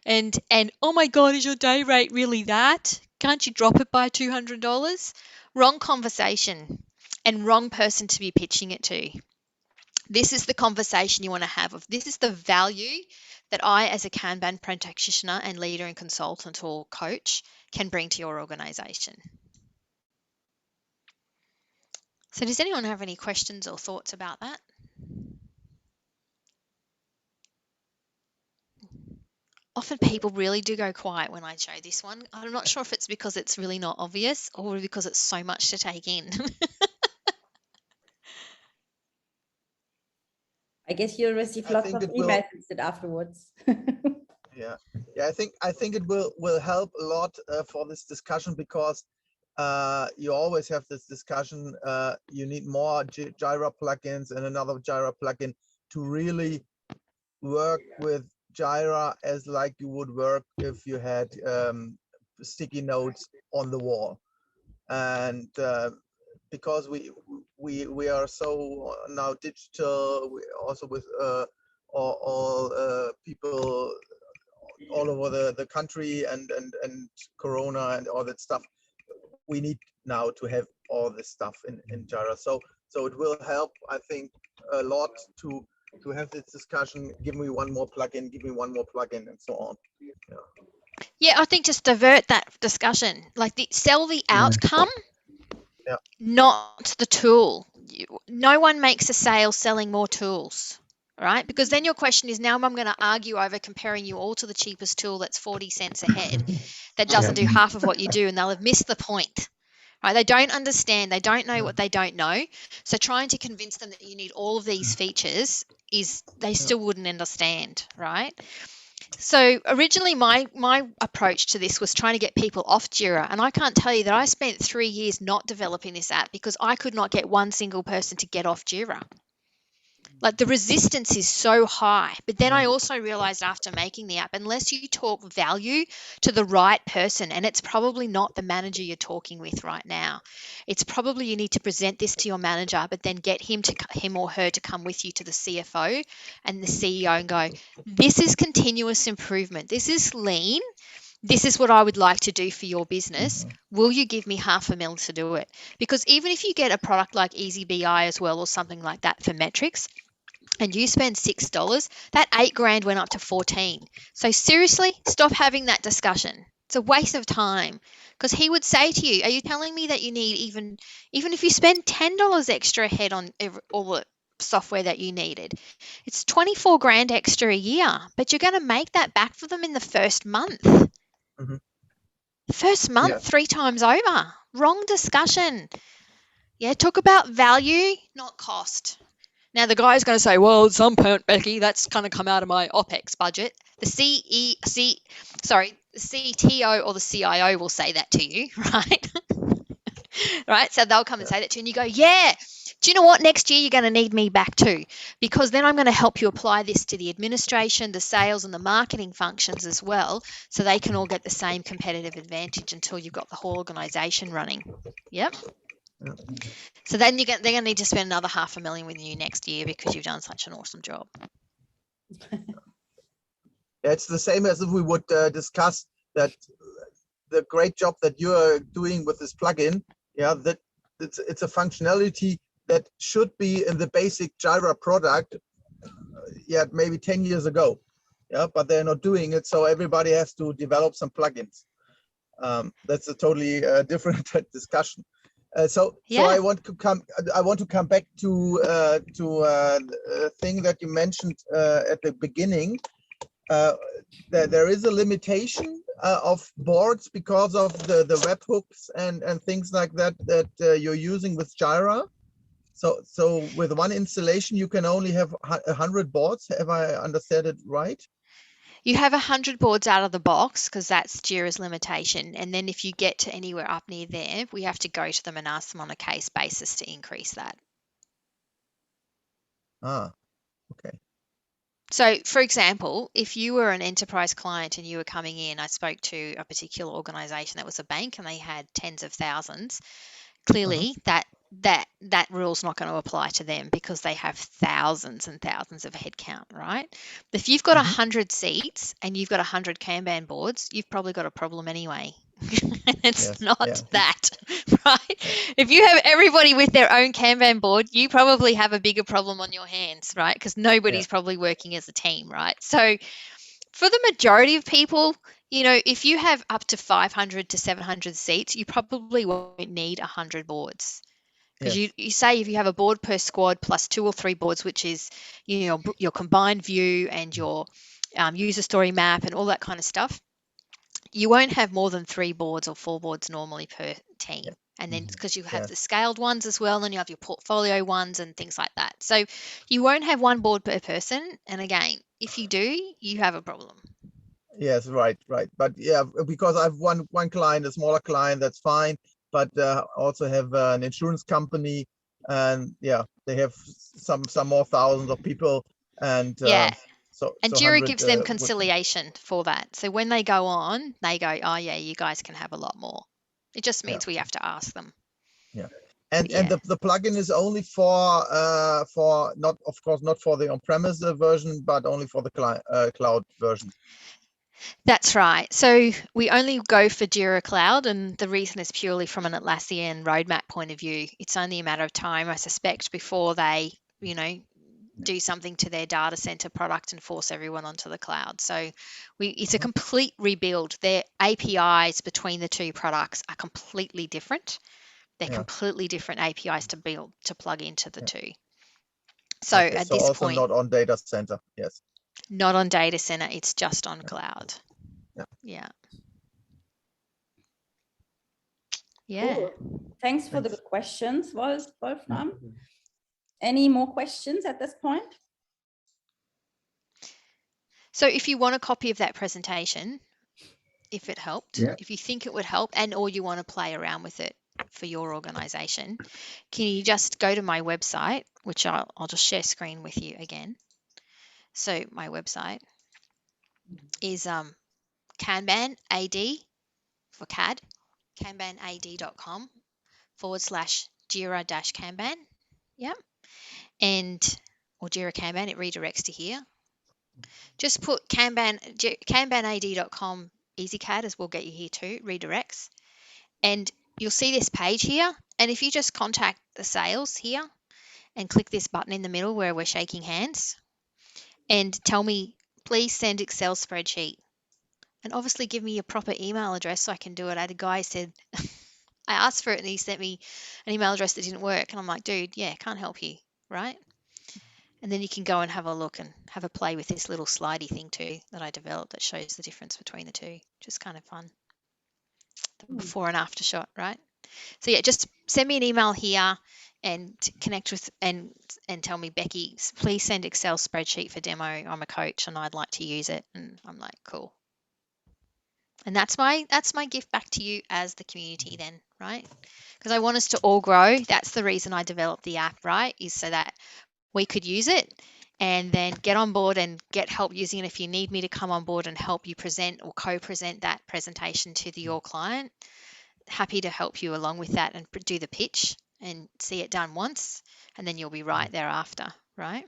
And oh my God, is your day rate really that? Can't you drop it by $200? Wrong conversation and wrong person to be pitching it to. This is the conversation you want to have of this is the value that I, as a Kanban practitioner and leader and consultant or coach, can bring to your organization. So does anyone have any questions or thoughts about that? Often people really do go quiet when I show this one. I'm not sure if it's because it's really not obvious or because it's so much to take in. I guess you'll receive lots of emails instead afterwards. Yeah, I think it will help a lot for this discussion, because you always have this discussion. You need more Jira plugins and another Jira plugin to really work with Jira as like you would work if you had sticky notes on the wall. And because we are so now digital, we also with all people all over the country and Corona and all that stuff, we need now to have all this stuff in Jira. So it will help, I think, a lot to have this discussion. Give me one more plugin, give me one more plugin, and so on. Yeah, I think just divert that discussion. Like sell the outcome, not the tool. No one makes a sale selling more tools, right? Because then your question is, now I'm going to argue over comparing you all to the cheapest tool that's 40 cents ahead that doesn't do half of what you do, and they'll have missed the point. Right? They don't understand. They don't know what they don't know. So trying to convince them that you need all of these features they still wouldn't understand, right? So originally my approach to this was trying to get people off Jira, and I can't tell you that I spent 3 years not developing this app because I could not get one single person to get off Jira. Like, the resistance is so high. But then I also realized after making the app, unless you talk value to the right person, and it's probably not the manager you're talking with right now, it's probably you need to present this to your manager, but then get him or her to come with you to the CFO and the CEO and go, this is continuous improvement. This is lean. This is what I would like to do for your business. Will you give me $500,000 to do it? Because even if you get a product like EasyBI as well, or something like that for metrics, and you spend $6, that $8,000 went up to 14. So seriously, stop having that discussion. It's a waste of time, because he would say to you, are you telling me that you need even if you spend $10 extra ahead on all the software that you needed, it's 24 grand extra a year, but you're going to make that back for them in the first month. First month, 3 times over. Wrong discussion. Yeah, talk about value, not cost. Now, the guy's going to say, well, at some point, Becky, that's going to come out of my OPEX budget. The CTO or the CIO will say that to you, right? Right? So they'll come and say that to you, and you go, yeah, do you know what? Next year, you're going to need me back too, because then I'm going to help you apply this to the administration, the sales, and the marketing functions as well, so they can all get the same competitive advantage until you've got the whole organization running. Yep. So then they're going to need to spend another $500,000 with you next year because you've done such an awesome job. It's the same as if we would discuss that the great job that you are doing with this plugin. That it's a functionality that should be in the basic Jira product. Maybe 10 years ago. But they're not doing it, so everybody has to develop some plugins. That's a totally different discussion. So I want to come back to a thing that you mentioned at the beginning. There is a limitation of boards because of the webhooks and things like that you're using with Jira. So with one installation, you can only have 100 boards. Have I understood it right? You have 100 boards out of the box because that's Jira's limitation. And then if you get to anywhere up near there, we have to go to them and ask them on a case basis to increase that. Okay. So, for example, if you were an enterprise client and you were coming in, I spoke to a particular organization that was a bank and they had tens of thousands. Clearly, that rule's not going to apply to them because they have thousands and thousands of headcount, right? But if you've got 100 seats and you've got 100 Kanban boards, you've probably got a problem anyway. It's not that, right? If you have everybody with their own Kanban board, you probably have a bigger problem on your hands, right? Because nobody's probably working as a team, right? So for the majority of people, if you have up to 500 to 700 seats, you probably won't need 100 boards. Because Yes. you say if you have a board per squad plus 2 or 3 boards, which is your combined view and your user story map and all that kind of stuff, you won't have more than 3 boards or 4 boards normally per team. Yeah. And then because you have Yeah. the scaled ones as well, and you have your portfolio ones and things like that. So you won't have 1 board per person. And again, if you do, you have a problem. Yes, right. But yeah, because I've one client, a smaller client, that's fine. But also have an insurance company, and yeah, they have some more thousands of people, and Yeah. so And so Jira 100 gives them would- conciliation for that. So when they go on, they go, oh yeah, you guys can have a lot more. It just means we have to ask them. Yeah. And Yeah. the plugin is only for not, of course, not for the on-premise version, but only for the cloud version. That's right. So we only go for Jira Cloud, and the reason is purely from an Atlassian roadmap point of view. It's only a matter of time, I suspect, before they, do something to their data center product and force everyone onto the cloud. So it's a complete rebuild. Their APIs between the 2 products are completely different. They're completely different APIs to plug into the 2. So Okay, at so this also point, not on data center. Yes. not on data center, it's just on cloud. Yeah. Yeah. Cool. Thanks for the good questions, Wolfram. Any more questions at this point? So if you want a copy of that presentation, if it helped, Yeah. if you think it would help, and or you want to play around with it for your organization, can you just go to my website, which I'll just share screen with you again. So my website is Kanban AD for CAD, kanbanad.com /Jira-Kanban. Yep. Or Jira Kanban, it redirects to here. Just put kanbanad.com EasyKAD as will get you here too, redirects. And you'll see this page here. And if you just contact the sales here and click this button in the middle where we're shaking hands and tell me, please send Excel spreadsheet. And obviously give me a proper email address so I can do it. I had a guy said, I asked for it and he sent me an email address that didn't work. And I'm like, dude, yeah, can't help you, right? And then you can go and have a look and have a play with this little slidey thing too that I developed that shows the difference between the 2. Just kind of fun. The before and after shot, right? So yeah, just send me an email here and connect with and tell me, Becky, please send Excel spreadsheet for demo. I'm a coach and I'd like to use it. And I'm like, cool. And that's my gift back to you as the community then, right? Because I want us to all grow. That's the reason I developed the app, right? Is so that we could use it and then get on board and get help using it. If you need me to come on board and help you present or co-present that presentation to your client, happy to help you along with that and do the pitch and see it done once, and then you'll be right thereafter, right?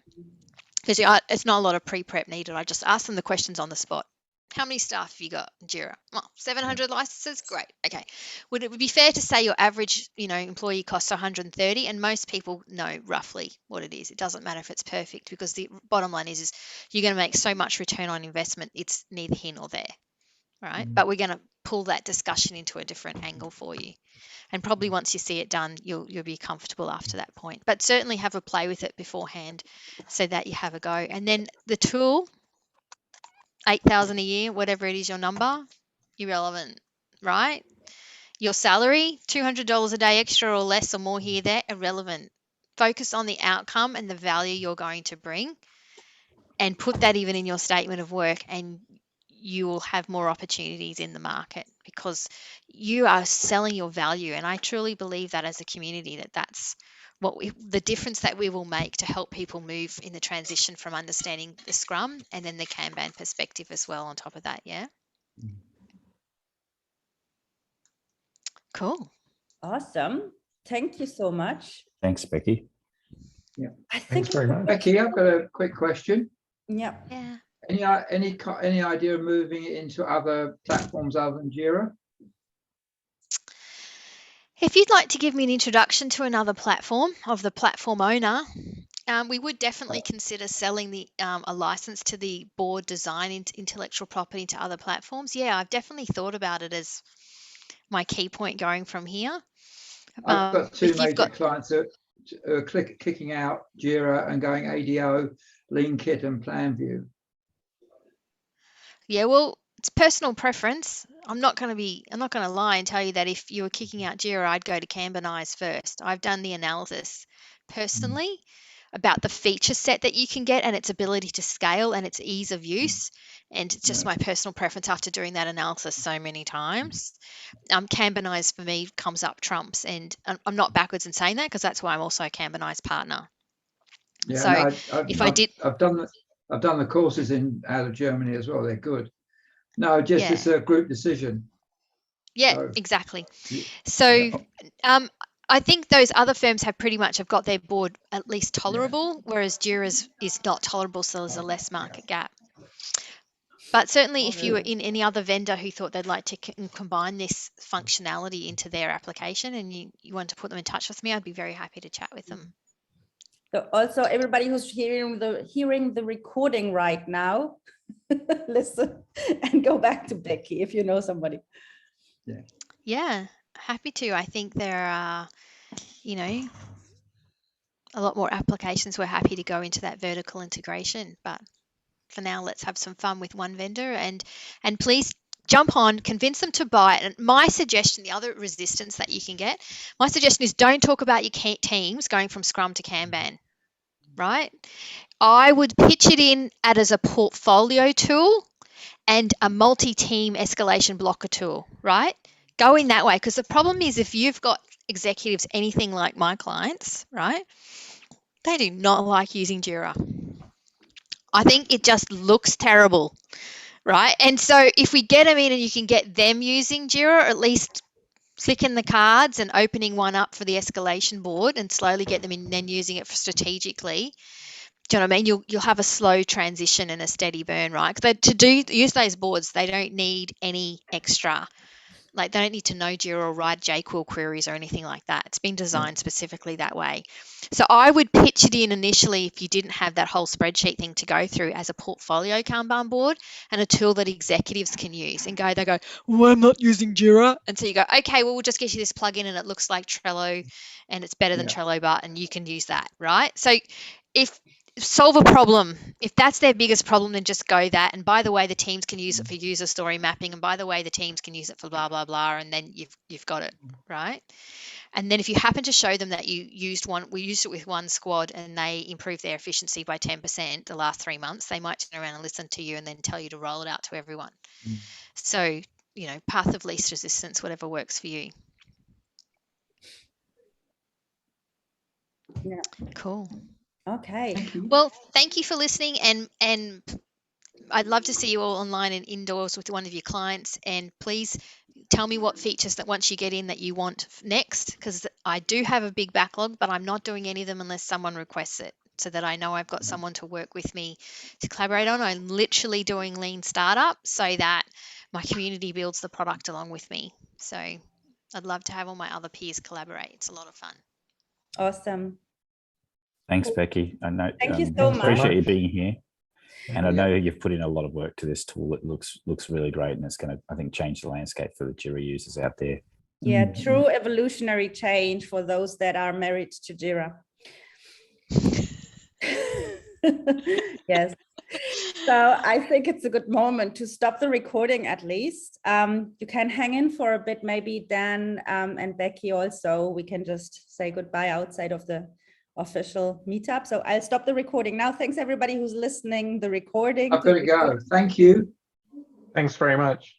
Because it's not a lot of pre-prep needed. I just ask them the questions on the spot. How many staff have you got in Jira? Well, 700 licenses. Great. Okay. Would it be fair to say your average, employee costs 130, and most people know roughly what it is. It doesn't matter if it's perfect, because the bottom line is you're going to make so much return on investment. It's neither here nor there, right? But we're going to pull that discussion into a different angle for you. And probably once you see it done, you'll be comfortable after that point. But certainly have a play with it beforehand so that you have a go. And then the tool, 8,000 a year, whatever it is your number, irrelevant, right? Your salary, $200 a day extra or less or more here, there, irrelevant. Focus on the outcome and the value you're going to bring, and put that even in your statement of work, and you will have more opportunities in the market because you are selling your value. And I truly believe that as a community, that's the difference that we will make to help people move in the transition from understanding the Scrum and then the Kanban perspective as well on top of that. Yeah. Cool. Awesome. Thank you so much. Thanks, Becky. Yeah. I Thanks think very much. Becky, I've got a quick question. Yeah. Any idea of moving it into other platforms other than Jira? If you'd like to give me an introduction to another platform of the platform owner, we would definitely consider selling a license to the board design intellectual property to other platforms. Yeah, I've definitely thought about it as my key point going from here. I've got two if you've major got, clients that are kicking out Jira and going ADO, Lean Kit and Plan View. yeah, well, it's personal preference. I'm not going to lie and tell you that if you were kicking out Jira, I'd go to Kanbanize first. I've done the analysis personally about the feature set that you can get and its ability to scale and its ease of use. And it's just my personal preference after doing that analysis so many times. Kanbanize for me comes up trumps, and I'm not backwards in saying that because that's why I'm also a Kanbanize partner. Yeah, so no, I've done the courses out of Germany as well. They're good. No, just it's a group decision. Yeah, So, exactly. So I think those other firms have got their board at least tolerable, whereas Jira is not tolerable, so there's a less market gap. But certainly if you were in any other vendor who thought they'd like to combine this functionality into their application and you want to put them in touch with me, I'd be very happy to chat with them. So also everybody who's hearing the recording right now, listen and go back to Becci if you know somebody. Yeah, happy to. I think there are, a lot more applications. We're happy to go into that vertical integration, but for now, let's have some fun with one vendor and please jump on, convince them to buy it. And my suggestion, the other resistance that you can get, my suggestion is don't talk about your teams going from Scrum to Kanban, right? I would pitch it in as a portfolio tool and a multi-team escalation blocker tool, right? Go in that way, because the problem is if you've got executives anything like my clients, right, they do not like using Jira. I think it just looks terrible, right? And so if we get them in and you can get them using Jira, or at least flicking the cards and opening one up for the escalation board and slowly get them in and then using it for strategically, do you know what I mean? You'll have a slow transition and a steady burn, right? Because use those boards, they don't need any extra. Like they don't need to know Jira or write JQuery queries or anything like that. It's been designed specifically that way. So I would pitch it in initially if you didn't have that whole spreadsheet thing to go through as a portfolio Kanban board and a tool that executives can use and they go, well, I'm not using Jira. And so you go, okay, well, we'll just get you this plugin and it looks like Trello and it's better than Trello, but and you can use that, right? So solve a problem. If that's their biggest problem, then just go that. And by the way, the teams can use it for user story mapping. And by the way, the teams can use it for blah, blah, blah. And then you've got it, right? And then if you happen to show them that we used it with one squad and they improved their efficiency by 10% the last 3 months, they might turn around and listen to you and then tell you to roll it out to everyone. So, path of least resistance, whatever works for you. Yeah. Cool. Okay. Well, thank you for listening, and I'd love to see you all online and indoors with one of your clients. And please tell me what features that once you get in that you want next, because I do have a big backlog, but I'm not doing any of them unless someone requests it, so that I know I've got someone to work with me to collaborate on. I'm literally doing Lean Startup so that my community builds the product along with me. So I'd love to have all my other peers collaborate. It's a lot of fun. Awesome. Thanks, Becci. I know. Thank you so much. Appreciate you being here. And I know you've put in a lot of work to this tool. It looks really great, and it's going to, I think, change the landscape for the Jira users out there. Yeah, true evolutionary change for those that are married to Jira. Yes. So I think it's a good moment to stop the recording at least. You can hang in for a bit, maybe Dan and Becci also. We can just say goodbye outside of the official meetup. So I'll stop the recording now. Thanks everybody who's listening. The recording. I've got to go. Thank you. Thanks very much.